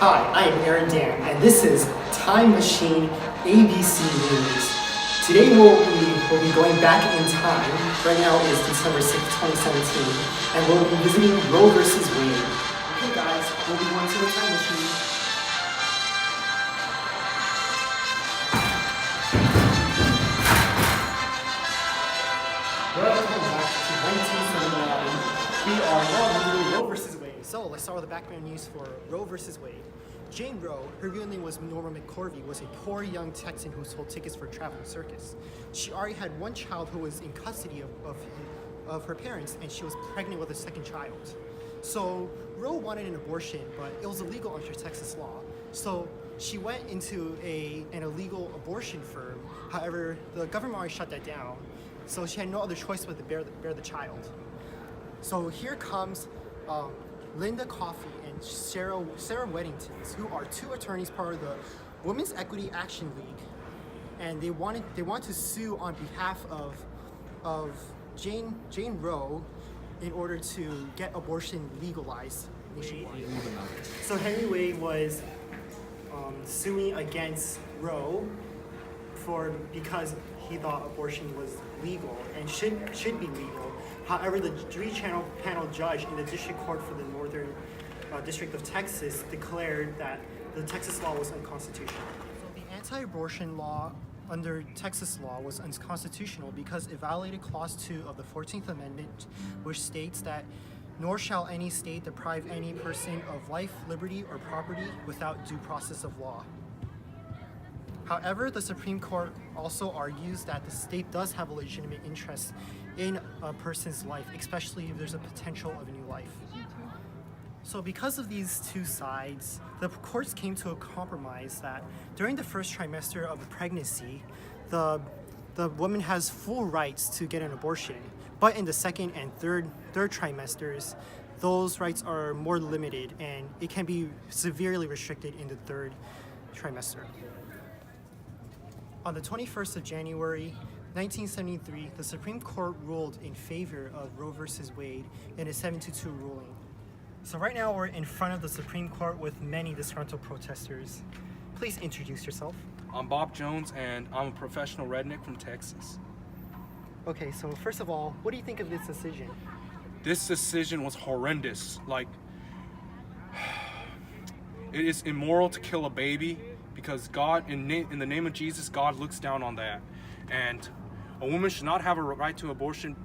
Hi, I am Aaron Dan, and this is Time Machine ABC News. Today we'll be going back in time. Right now is December 6th, 2017, and we'll be visiting Roe versus Wade. Okay guys, we'll be going to the Time Machine. Welcome back to 1979. We are now visiting Roe versus Wade. So let's start with the background news for Roe versus Wade. Jane Roe, her real name was Norma McCorvey, was a poor young Texan who sold tickets for a traveling circus. She already had one child who was in custody of her parents, and she was pregnant with a second child. So Roe wanted an abortion, but it was illegal under Texas law. So she went into an illegal abortion firm. However, the government already shut that down. So she had no other choice but to bear the child. So here comes Linda Coffey and Sarah Weddington, who are two attorneys part of the Women's Equity Action League, and they want to sue on behalf of Jane Roe in order to get abortion legalized nationwide. So Henry Wade was suing against Roe because he thought abortion was legal and should be legal. However, the three-panel judge in the District Court for the Northern District of Texas declared that the Texas law was unconstitutional. So the anti-abortion law under Texas law was unconstitutional because it violated Clause 2 of the 14th Amendment, which states that nor shall any state deprive any person of life, liberty, or property without due process of law. However, the Supreme Court also argues that the state does have a legitimate interest in a person's life, especially if there's a potential of a new life. So because of these two sides, the courts came to a compromise that during the first trimester of a pregnancy, the woman has full rights to get an abortion, but in the second and third trimesters, those rights are more limited and it can be severely restricted in the third trimester. On the 21st of January, 1973, the Supreme Court ruled in favor of Roe versus Wade in a 7-2 ruling. So right now we're in front of the Supreme Court with many disgruntled protesters. Please introduce yourself. I'm Bob Jones, and I'm a professional redneck from Texas. Okay, so first of all, what do you think of this decision? This decision was horrendous. It is immoral to kill a baby because God, in the name of Jesus, God looks down on that. And a woman should not have a right to abortion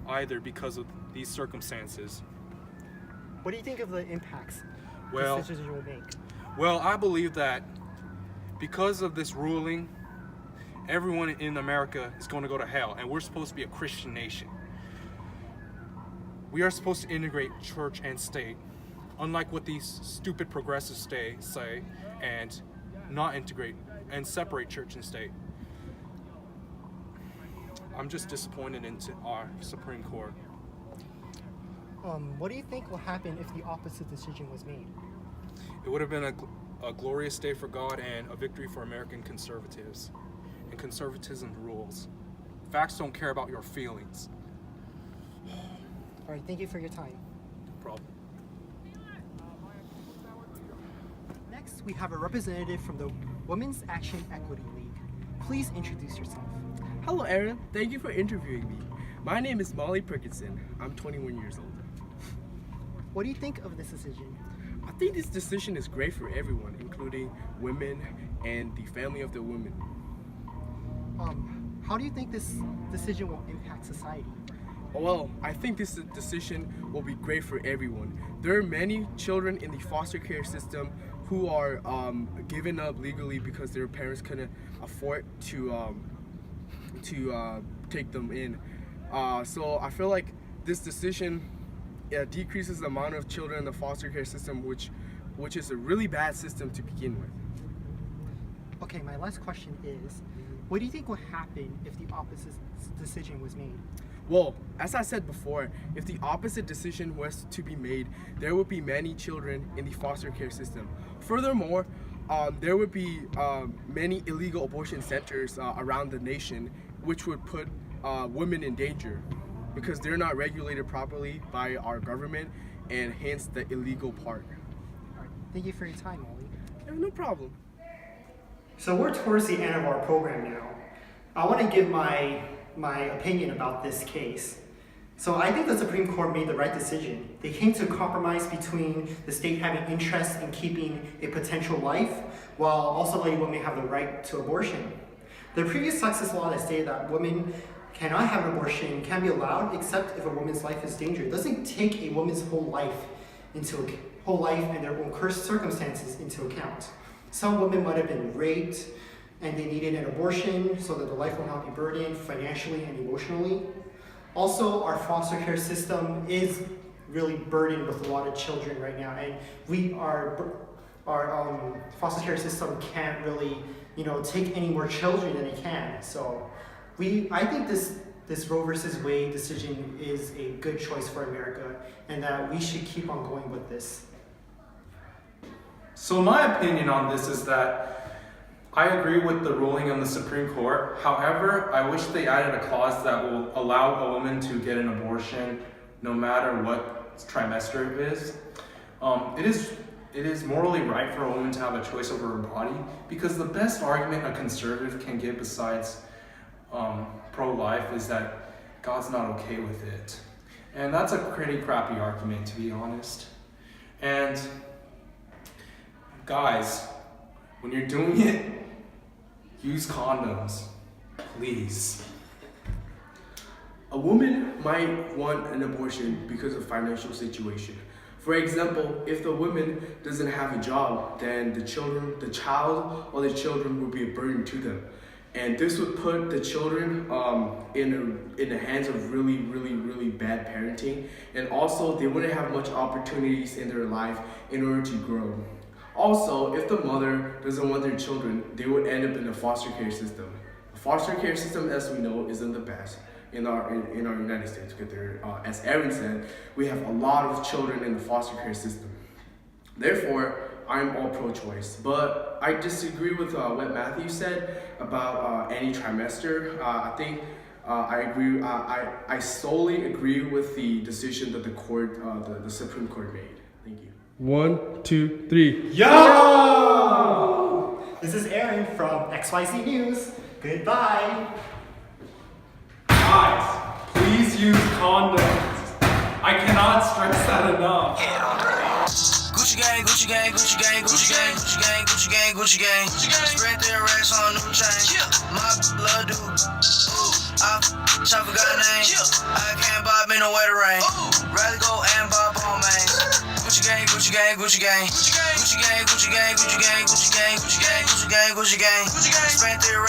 either because of these circumstances. What do you think of the impacts Well, this decision will make? Well, I believe that because of this ruling, everyone in America is going to go to hell, and we're supposed to be a Christian nation. We are supposed to integrate church and state, unlike what these stupid progressives say, and not integrate and separate church and state. I'm just disappointed in our Supreme Court. What do you think will happen if the opposite decision was made? It would have been a glorious day for God and a victory for American conservatives. And conservatism rules. Facts don't care about your feelings. All right, thank you for your time. No problem. Next, we have a representative from the Women's Action Equity League. Please introduce yourself. Hello, Aaron. Thank you for interviewing me. My name is Molly Perkinson. I'm 21 years old. What do you think of this decision? I think this decision is great for everyone, including women and the family of the women. How do you think this decision will impact society? Well, I think this decision will be great for everyone. There are many children in the foster care system who are given up legally because their parents couldn't afford to take them in. So I feel like this decision decreases the amount of children in the foster care system, which is a really bad system to begin with. Okay, my last question is, what do you think will happen if the opposite decision was made? Well, as I said before, if the opposite decision was to be made, there would be many children in the foster care system. Furthermore, there would be many illegal abortion centers around the nation, which would put women in danger because they're not regulated properly by our government, and hence the illegal part. All right, Thank you for your time, Ollie. Yeah, no problem. So we're towards the end of our program now. I want to give my opinion about this case. So I think the Supreme Court made the right decision. They came to a compromise between the state having interest in keeping a potential life while also letting women have the right to abortion. The previous Texas law that stated that women cannot have an abortion can be allowed except if a woman's life is dangerous. It doesn't take a woman's whole life and their own cursed circumstances into account. Some women might have been raped and they needed an abortion so that the life will not be burdened financially and emotionally. Also, our foster care system is really burdened with a lot of children right now, and our foster care system can't really, take any more children than it can. So, I think this Roe versus Wade decision is a good choice for America, and that we should keep on going with this. So my opinion on this is that I agree with the ruling on the Supreme Court. However, I wish they added a clause that will allow a woman to get an abortion no matter what trimester it is. It is morally right for a woman to have a choice over her body, because the best argument a conservative can give besides pro-life is that God's not okay with it. And that's a pretty crappy argument, to be honest. And guys, when you're doing it, use condoms, please. A woman might want an abortion because of financial situation. For example, if the woman doesn't have a job, then the child or the children will be a burden to them. And this would put the children in the hands of really, really, really bad parenting. And also, they wouldn't have much opportunities in their life in order to grow. Also, if the mother doesn't want their children, they would end up in the foster care system. The foster care system, as we know, isn't the best in our United States, because as Aaron said, we have a lot of children in the foster care system. Therefore, I'm all pro-choice, but I disagree with what Matthew said about any trimester. I think I agree. I solely agree with the decision that the Supreme Court made. Thank you. 1, 2, 3. Yo! This is Aaron from XYZ News. Goodbye. Guys, please use condoms. I cannot stress that enough. Gucci gang, Gucci gang, Gucci gang, Gucci gang, Gucci gang, Gucci gang, Gucci gang. Spread their racks on new chain. My blood do. I forgot a name. I can't buy me no wetter rain. Rather go and buy ball mains. Gucci gang, Gucci gang, Gucci gang. Gucci gang, Gucci gang, Gucci gang, Gucci gang, Gucci gang, Gucci gang, Gucci gang. Spent their